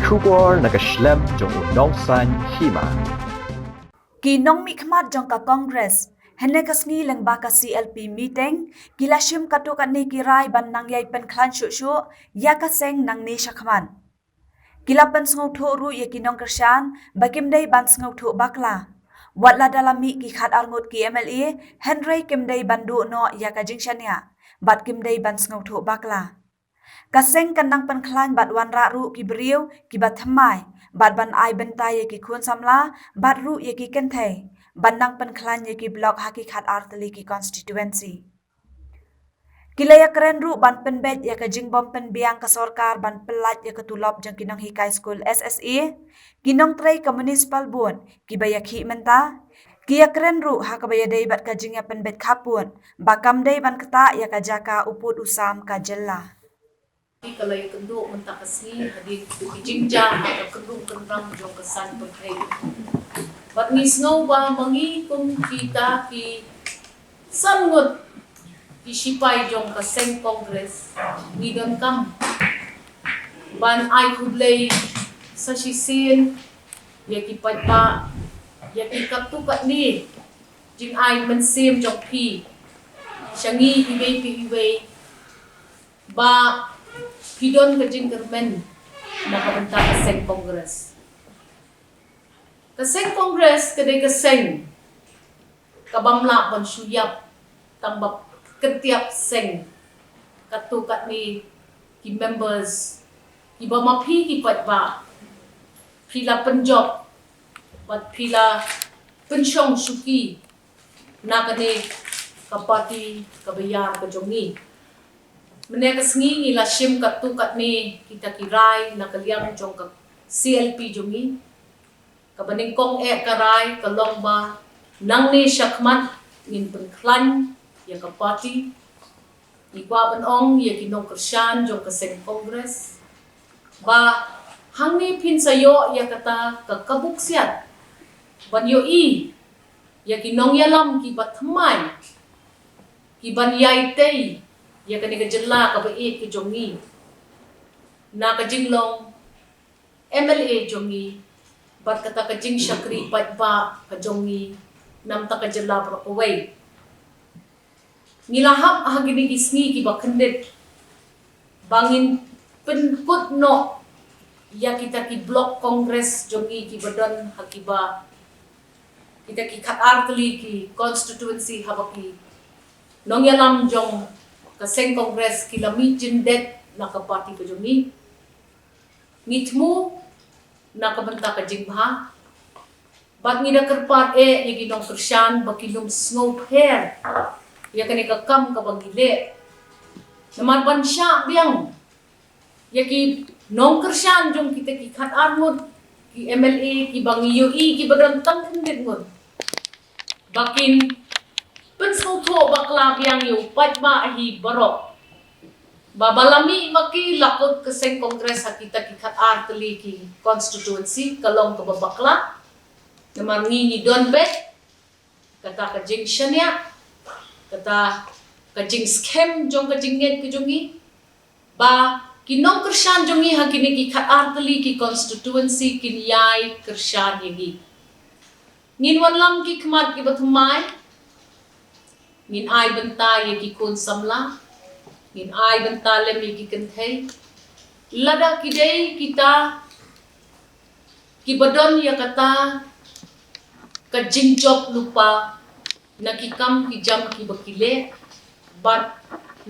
Shubor nakaslem jong udongsan hima. Kinong mikmat jong ka Congress, hene kasngi leng baka CLP meeting, kilashim katu kat ni kirai ban nang yai pen klan shu ya kaseng nang ni shakman. Kilapan sengau tho ru ya kinong kersyan, bakim dai ban sengau tho bakla. Watla dalam mi ki khat arngut ki MLA, Henry kimdai bandu no ya ka jingshania, bat kimdai ban sengau tho bakla. Kaseng kandang pen klan bat wan ra ru ki beriu ki bat thamai, bat ban ai bentai ye ki khun samla, bat ru ye ki kenthai, bandang pen klan ye ki blok hakikat arteli ki constituency. Kilaya keren ru ban pen bet ya ka jingbom pen biang ka sorkar ban pelat ya ka tulop jang kinong hikai school SSE, kinong tray ka municipal bun, ki bayak hi menta, Kia keren ru ha ka baya dai bat ka jing ya pen bet kapun, bakam dai ban kata ya ka jaka uput usam ka jella. Kalau yang kedua mentak kesini hadir di jingjang atau kedung kendang jong kesan berkait. Bat ni snow ba mangi kung kita ki sangut ki sipai jong keseng kongres ni don kam ban ai kudlay sa sisin ya ki patpa ya ki katukat ni jing ai mensim jong pi syangi iway ba Hidon kajing kermen nakabenta kaseng kongres. Kaseng kongres kadai kaseng kabamla ban suyap tambap ketiap seng katukat ni ki members ki bamapi ki patba pila penjob bat pila pensyong suki nakane kapati kabayar kajongi Meneka sengi ila shim kat tu kat ni kita kirai na kaliang jong ka CLP jongi kabaning kong karai kalong ba nang ni syakmat ngin penklan ya ka party ikwa banong ya kinong kersyan jong ka seng kongres ba hang ni pin sayo ya kata ka kabuksiat ban yo ya kinong yalam ki batmai ki ban yai tei ya kani ka jela ka baik ke jongi na ka jinglong MLA jongi bat kata ka jing syakri pat ba ka jongi nam ta ka jela pro away ngilahap ahagini gisni ki ba kendet bangin penkut no ya kita ki blok kongres jongi ki badan hakiba kita ki khat artli ki constituency habaki nong yalam jong kaseng kongres kilami jindet nakapati ka jongi ngitmu nakabenta ka jingha bat ngida kerpat yagi nong kersyan bakilum snow hair ya kani ka kam ka bagile naman ban sya biang yagi nong kersyan jong kita ki khat armut ki MLA ki bangi UI ki badam tang kendet ngon bakin Pensauto bakla biang yu pat ba ahi barok. Babalami maki lakot kaseng kongres kita kikat arteli ki constituency kalong ka babakla. Naman ni don bet kata ka jing syanya kata ka jing scam jong ka jingget ki jongi ba kinong kersyan jongi hakini kikat arteli ki constituency kinyai kersyan yagi. Nginwan lam ki kemat ki batumai Ngin ai benta ye ki kun samla ngin ai benta lem ye ki kenthei lada kidei kita ki badon ya kata ka jingjob lupa nakikam ki jam ki bakile bat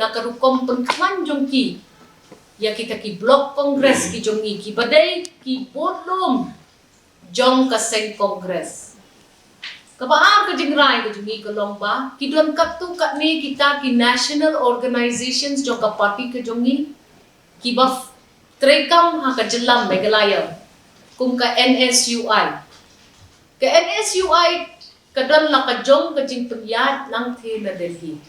nakarukom penklan jongki ya kita ki blok kongres ki jongi ki badai ki bodlom jong kaseng kongres Kabaar ka jingrai ka jungi ka longba, kidon katu kat ni kita ki national organizations jong ka party ka jongi, ki baf trekam ha ka jelam Meghalaya, kung ka NSUI. Ka NSUI kadon la ka jong ka jing penyat nang the na Delhi.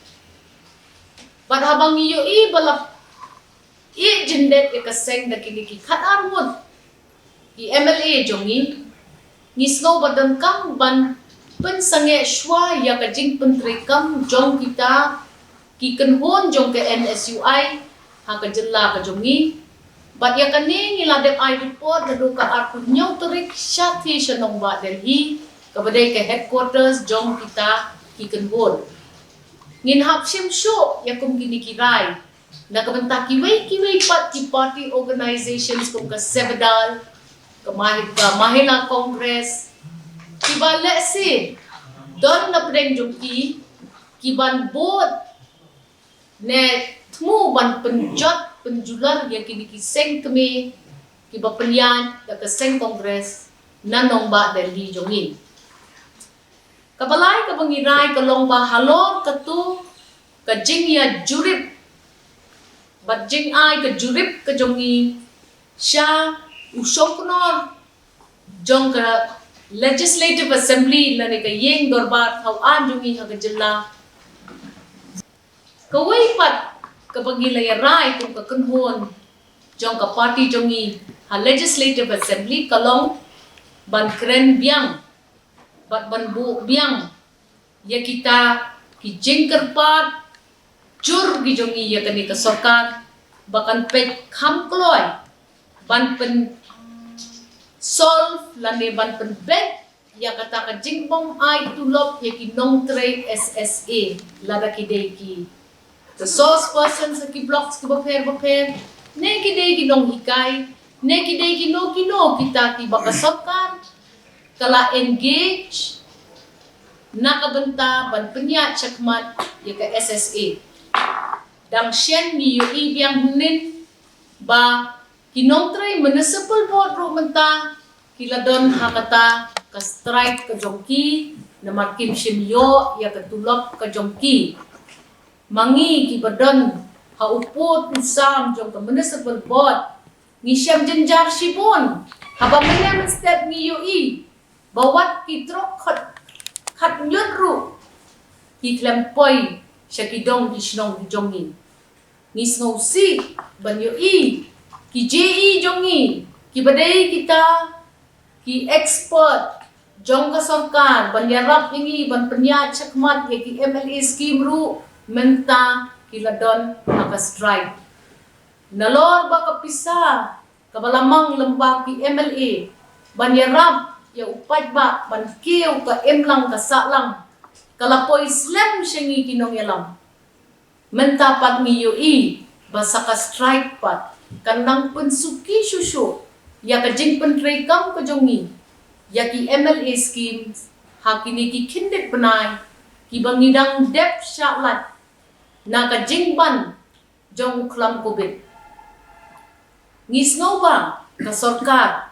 But habang iyo balap jendet ka seng na kini ki katarmod ki MLA jongi, ngisno badan kam ban pensange shwa ya ka jing pentrikam jong kita ki kenhon jong ke NSUI ha ka jella ka jongi But ya kani ngiladep I report na duka aku nyauterik syati syanong ba Delhi kepada ke headquarters jong kita kikenbon. Ngin hap sim syo ya kum kini kirai na kabenta kiway pat ki party organizations kum ka Sevdal ke Mahila Congress kiba lesi don na preng jong kiban board ne tmu ban penjot penjular yang kini kiseng kami kiba pelian da keseng kongres nanong ba Delhi jongin kabalai kabangirai kalong ba halor katu kajing ya jurip bat jing ai ka jurip ka jongi sya usoknor jong ka legislative assembly lane ka yeng dorbar thau an jongi ha ka jilla kawai pat kabagilay rai kung kakunhon jong ka party jongi ha legislative assembly kalong ban kren biang bat ban bu biang ya kita ki jengker pat jur gi jongi ya kani ka sarkar bakan pet kham kloy ban pen solve lane ban pen bet ya kata ka jingbong ai tulop ya ki nong tre SSA lada ki dei ki the source person sa ki blocks ki baper ne ki dei ki nong hikai ne ki dei ki no kita ki bakasokkan kala engage nakabenta ban penya chakmat ya ka SSA dang shen ni yu ibiang hunin ba kinong tray municipal board ro menta kiladon hakata ka strike ka jongki na markim shimyo ya ka tulop ka jongki mangi kibadon haupot usam jong ka municipal board ni siyam jenjar shibon haba menem step ni UI bawat kitrok khat nyodru ki klempoi syakidong di shnong di jongin ni snowsi ban UI ki JE jongi ki badai kita ki expert jong ka sarkar ban yarap ingi ban penya chakmat ye ki MLA scheme ru menta kiladon aka strike nalor ba kapisa kabalamang lembah ki MLA ban yarap ya upat ba ban kiu ka emlang ka salang kalapoy slam syengi kinong yalam menta pat ni UI basa ka strike pat kanang pensuki susu ya ka jing pentrekam ka jongi ya ki MLA scheme hakini ki kindet benai ki bangidang dep syaklat na ka jingban jong klam covid ngisno ba ka sarkar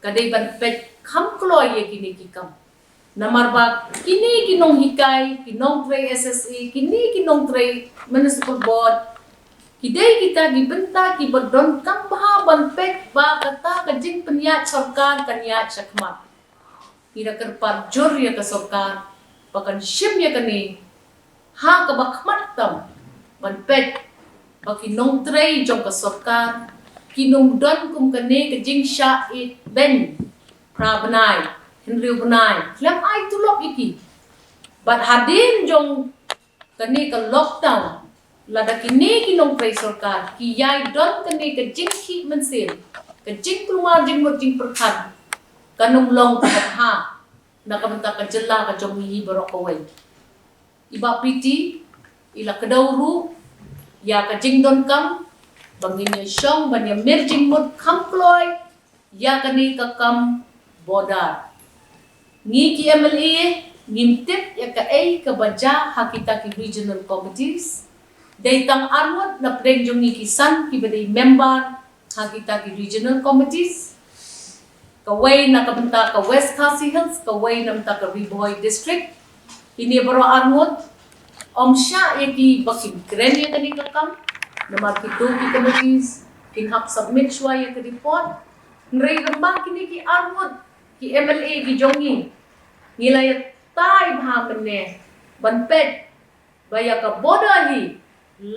kadai ban pet kham kloy ye kini ki kam namar ba kini kinong hikai kinong tray SSA kini kinong tray municipal board kidai kita dibenta ki berdon kam bah ban pet ba kata ka jing penya sarkar kanya chakmat ira kerpat jor ya ka sarkar bakan shim ya kani ha ka bakmat tam ban pet baki nong tray jong ka sarkar kinong don kum kane ka jing sha it ben prabanai Henry Bunai klem ai tulok iki but hadin jong kane ka lockdown lada kini kinong tray sarkar ki yai don kane ka jing ki mensin ka jing keluar jing mot jing perkhan kanong long ka ha nakabenta ka jela ka jong hi barokaway iba piti ila kadawru ya ka jing don kam bangin ya syong ban ya merjing mot kam kloy ya kani ka kam bodar ngi ki MLA ngimtip ya ka ay ka baja hakita ki regional committees daitang armot na preng jong ni kisan ki baday member hakita ki regional committees kaway na kabenta ka West Khasi Hills kaway namta ka Riboy district ini baro armot omsya ki bakin kren ya kani kakam na markito ki committees kinhap submit shwa ya ka report nrei rambang kini ki armot ki MLA ki jongi nilay tay bhamne ban pet baya ka bodahi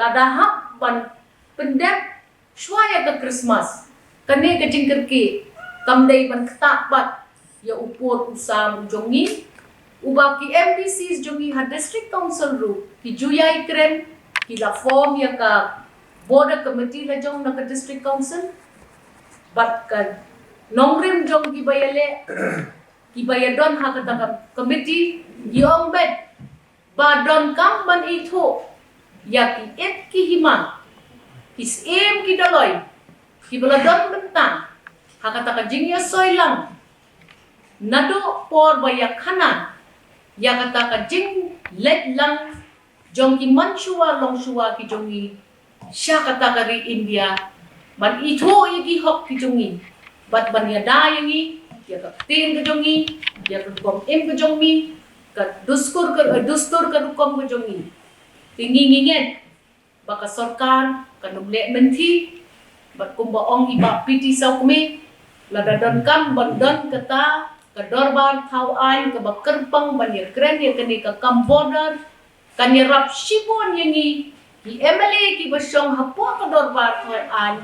ladahap ban pendep shwa ya ka Christmas kane ka jingker ki kamdai ban ktapat ya upot usam jongi ubaki MPCs jongi ha district council ru ki juyai kren ki la form ya ka border committee la jong na ka district council bat kan nongrim jong gibayale gibayadon hakata committee yombet badon kam ban itu yaki et ki himang his em ki daloy ki baladon bentang hakata ka jingya soilang nado por bayak kanan yakata ka jing let lang jong ki manchua long shua ki jongi sya kata kari India ban itu yaki hok ki jongi bat ban ya dayangi ya ka tin ke jongi ya ka kom em ke jongi ka dustur ka kom ke jongi tingi ngingen baka sarkar ka nuble menti bat kumba ong iba piti saw kami ladadon kam bandon kata ka dorbar thau ai ka bakerpang ban ya kren ya kani ka kam border kan ya rap shibon yangi ki MLA ki basyong hapo ka dorbar thau ai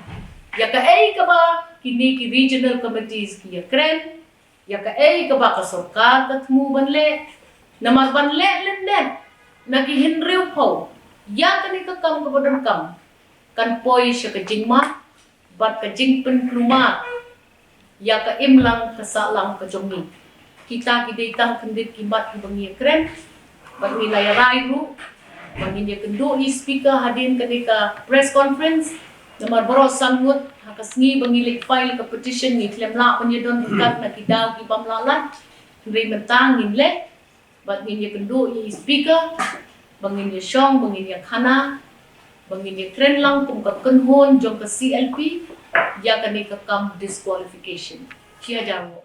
ya ka ai ka ba kini ki regional committees ki ya kren ya ka ai ka ba ka sarkar ka thmu banle namar banle lenden naki hinriu po ya kani ka kam ka badan kam kan poi sya ka jingma bat ka jing pen kluma ya ka imlang kasalang ka jongi kita kidetang kendit kimat bangi kren bat wilayah rairu bangi dia kendo speaker hadin ketika press conference namar baros sangut hakasngi bangilik file ke petition ni klem la penyedon dekat na kidaw ki pamlalat ndri mentang nginle bat ni dia kendo speaker bangi dia syong bangi dia khana bangi dia kren lang tum ka kenhon jong ka CLP ya kani ka kam disqualification kia jawo